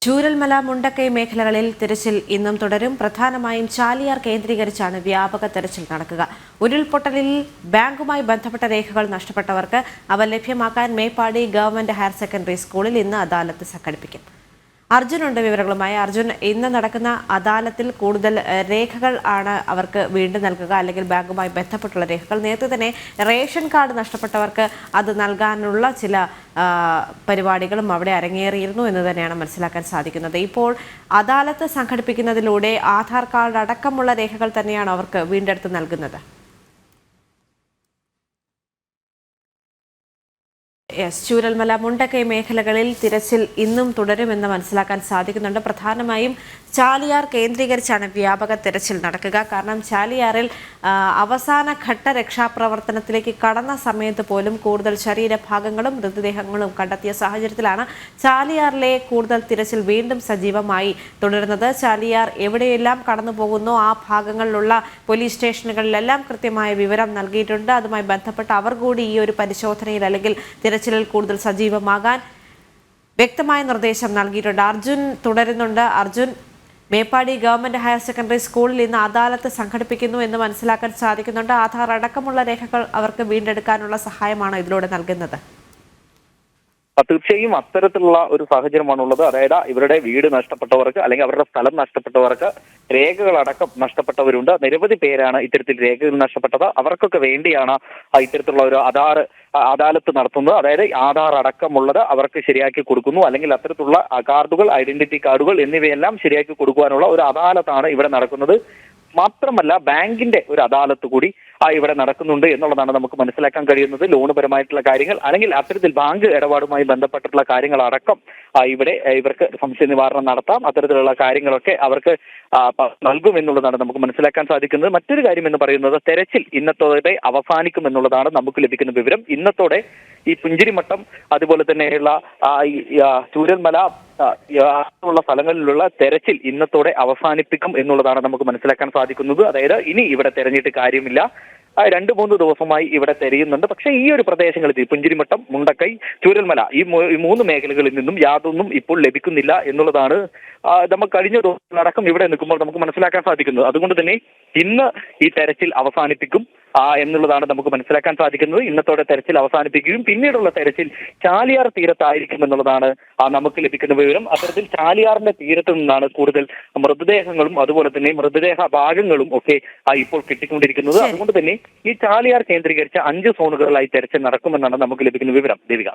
ചൂരൽമല മുണ്ടക്കൈ മേഖലകളിൽ തിരച്ചിൽ ഇന്നും തുടരും. പ്രധാനമായും ചാലിയാർ കേന്ദ്രീകരിച്ചാണ് വ്യാപക തെരച്ചിൽ നടക്കുക. ഉരുൾപൊട്ടലിൽ ബാങ്കുമായി ബന്ധപ്പെട്ട രേഖകൾ നഷ്ടപ്പെട്ടവർക്ക് അവ ലഭ്യമാക്കാൻ മേപ്പാടി ഗവൺമെന്റ് ഹയർ സെക്കൻഡറി സ്കൂളിൽ ഇന്ന് അദാലത്ത് സംഘടിപ്പിക്കും. അർജുനുണ്ട് വിവരങ്ങളുമായി. അർജുൻ, ഇന്ന് നടക്കുന്ന അദാലത്തിൽ കൂടുതൽ രേഖകൾ ആണ് അവർക്ക് വീണ്ടും നൽകുക, അല്ലെങ്കിൽ ബാങ്കുമായി ബന്ധപ്പെട്ടുള്ള രേഖകൾ. നേരത്തെ തന്നെ റേഷൻ കാർഡ് നഷ്ടപ്പെട്ടവർക്ക് അത് നൽകാനുള്ള ചില പരിപാടികളും അവിടെ അരങ്ങേറിയിരുന്നു എന്ന് തന്നെയാണ് മനസ്സിലാക്കാൻ സാധിക്കുന്നത്. ഇപ്പോൾ അദാലത്ത് സംഘടിപ്പിക്കുന്നതിലൂടെ ആധാർ കാർഡ് അടക്കമുള്ള രേഖകൾ തന്നെയാണ് അവർക്ക് വീണ്ടെടുത്ത് നൽകുന്നത്. ചൂരൽമല മുണ്ടക്കൈ മേഖലകളിൽ തിരച്ചിൽ ഇന്നും തുടരുമെന്ന് മനസ്സിലാക്കാൻ സാധിക്കുന്നുണ്ട്. പ്രധാനമായും ചാലിയാർ കേന്ദ്രീകരിച്ചാണ് വ്യാപക തിരച്ചിൽ നടക്കുക. കാരണം ചാലിയാറിൽ അവസാന ഘട്ട രക്ഷാപ്രവർത്തനത്തിലേക്ക് കടന്ന സമയത്ത് പോലും കൂടുതൽ ശരീരഭാഗങ്ങളും മൃതദേഹങ്ങളും കണ്ടെത്തിയ സാഹചര്യത്തിലാണ് ചാലിയാറിലെ കൂടുതൽ തിരച്ചിൽ വീണ്ടും സജീവമായി തുടരുന്നത്. ചാലിയാർ എവിടെയെല്ലാം കടന്നു പോകുന്നു ആ ഭാഗങ്ങളിലുള്ള പോലീസ് സ്റ്റേഷനുകളിലെല്ലാം കൃത്യമായ വിവരം നൽകിയിട്ടുണ്ട്. അതുമായി ബന്ധപ്പെട്ട് അവർ കൂടി ഈ ഒരു പരിശോധനയിൽ അല്ലെങ്കിൽ തിരച്ചിലിൽ കൂടുതൽ സജീവമാകാൻ വ്യക്തമായ നിർദ്ദേശം നൽകിയിട്ടുണ്ട്. അർജുൻ തുടരുന്നുണ്ട്. Arjun, Meppadi government higher secondary സ്കൂളിൽ ഇന്ന് അദാലത്ത് സംഘടിപ്പിക്കുന്നു എന്ന് മനസ്സിലാക്കാൻ സാധിക്കുന്നുണ്ട്. ആധാർ അടക്കമുള്ള രേഖകൾ അവർക്ക് വീണ്ടെടുക്കാനുള്ള സഹായമാണ് ഇതിലൂടെ നൽകുന്നത്. തീർച്ചയായും അത്തരത്തിലുള്ള ഒരു സാഹചര്യമാണുള്ളത്. അതായത് ഇവരുടെ വീട് നഷ്ടപ്പെട്ടവർക്ക് അല്ലെങ്കിൽ അവരുടെ സ്ഥലം നഷ്ടപ്പെട്ടവർക്ക് രേഖകളടക്കം നഷ്ടപ്പെട്ടവരുണ്ട്. നിരവധി പേരാണ് ഇത്തരത്തിൽ രേഖകൾ നഷ്ടപ്പെട്ടത്. അവർക്കൊക്കെ വേണ്ടിയാണ് ഇത്തരത്തിലുള്ള ഒരു അദാലത്ത് നടത്തുന്നത്. അതായത് ആധാർ അടക്കമുള്ളത് അവർക്ക് ശരിയാക്കി കൊടുക്കുന്നു, അല്ലെങ്കിൽ അത്തരത്തിലുള്ള കാർഡുകൾ, ഐഡന്റിറ്റി കാർഡുകൾ എന്നിവയെല്ലാം ശരിയാക്കി കൊടുക്കുവാനുള്ള ഒരു അദാലത്താണ് ഇവിടെ നടക്കുന്നത്. മാത്രമല്ല ബാങ്കിന്റെ ഒരു അദാലത്ത് കൂടി ഇവിടെ നടക്കുന്നുണ്ട് എന്നുള്ളതാണ് നമുക്ക് മനസ്സിലാക്കാൻ കഴിയുന്നത്. ലോണ് പരമായിട്ടുള്ള കാര്യങ്ങൾ അല്ലെങ്കിൽ അത്തരത്തിൽ ബാങ്ക് ഇടപാടുമായി ബന്ധപ്പെട്ടിട്ടുള്ള കാര്യങ്ങളടക്കം ഇവിടെ ഇവർക്ക് സംശയ നിവാരണം നടത്താം. അത്തരത്തിലുള്ള കാര്യങ്ങളൊക്കെ അവർക്ക് നൽകും എന്നുള്ളതാണ് നമുക്ക് മനസ്സിലാക്കാൻ സാധിക്കുന്നത്. മറ്റൊരു കാര്യം എന്ന് പറയുന്നത് തെരച്ചിൽ ഇന്നത്തോടെ അവസാനിക്കും എന്നുള്ളതാണ് നമുക്ക് ലഭിക്കുന്ന വിവരം. ഇന്നത്തോടെ ഈ പുഞ്ചിരിമട്ടം അതുപോലെ തന്നെയുള്ള ചൂരൽമല ഉള്ള സ്ഥലങ്ങളിലുള്ള തെരച്ചിൽ ഇന്നത്തോടെ അവസാനിപ്പിക്കും എന്നുള്ളതാണ് നമുക്ക് മനസ്സിലാക്കാൻ സാധിക്കുന്നത്. അതായത് ഇനി ഇവിടെ തെരഞ്ഞിട്ട് കാര്യമില്ല. 2-3 ദിവസമായി ഇവിടെ തെരയുന്നുണ്ട്. പക്ഷേ ഈ ഒരു പ്രദേശങ്ങളിൽ പുഞ്ചിരിമട്ടം, മുണ്ടക്കൈ, ചൂരൽമല ഈ 3 മേഖലകളിൽ നിന്നും യാതൊന്നും ഇപ്പോൾ ലഭിക്കുന്നില്ല എന്നുള്ളതാണ് നമുക്ക് കഴിഞ്ഞ ദിവസങ്ങളടക്കം ഇവിടെ നിൽക്കുമ്പോൾ നമുക്ക് മനസ്സിലാക്കാൻ സാധിക്കുന്നത്. അതുകൊണ്ട് തന്നെ ഇന്ന് ഈ തെരച്ചിൽ അവസാനിപ്പിക്കും എന്നുള്ളതാണ് നമുക്ക് മനസ്സിലാക്കാൻ സാധിക്കുന്നത്. ഇന്നത്തോടെ തെരച്ചിൽ അവസാനിപ്പിക്കുകയും പിന്നീടുള്ള തെരച്ചിൽ ചാലിയാർ തീരത്തായിരിക്കും എന്നുള്ളതാണ് നമുക്ക് ലഭിക്കുന്ന വിവരം. അത്തരത്തിൽ ചാലിയാറിന്റെ തീരത്ത് നിന്നാണ് കൂടുതൽ മൃതദേഹങ്ങളും അതുപോലെ തന്നെ മൃതദേഹ ഭാഗങ്ങളും ഒക്കെ ഇപ്പോൾ കിട്ടിക്കൊണ്ടിരിക്കുന്നത്. അതുകൊണ്ട് തന്നെ ഈ ചാലിയാർ കേന്ദ്രീകരിച്ച 5 സോണുകളിലായി തെരച്ചിൽ നടക്കുമെന്നാണ് നമുക്ക് ലഭിക്കുന്ന വിവരം. ദേവിക.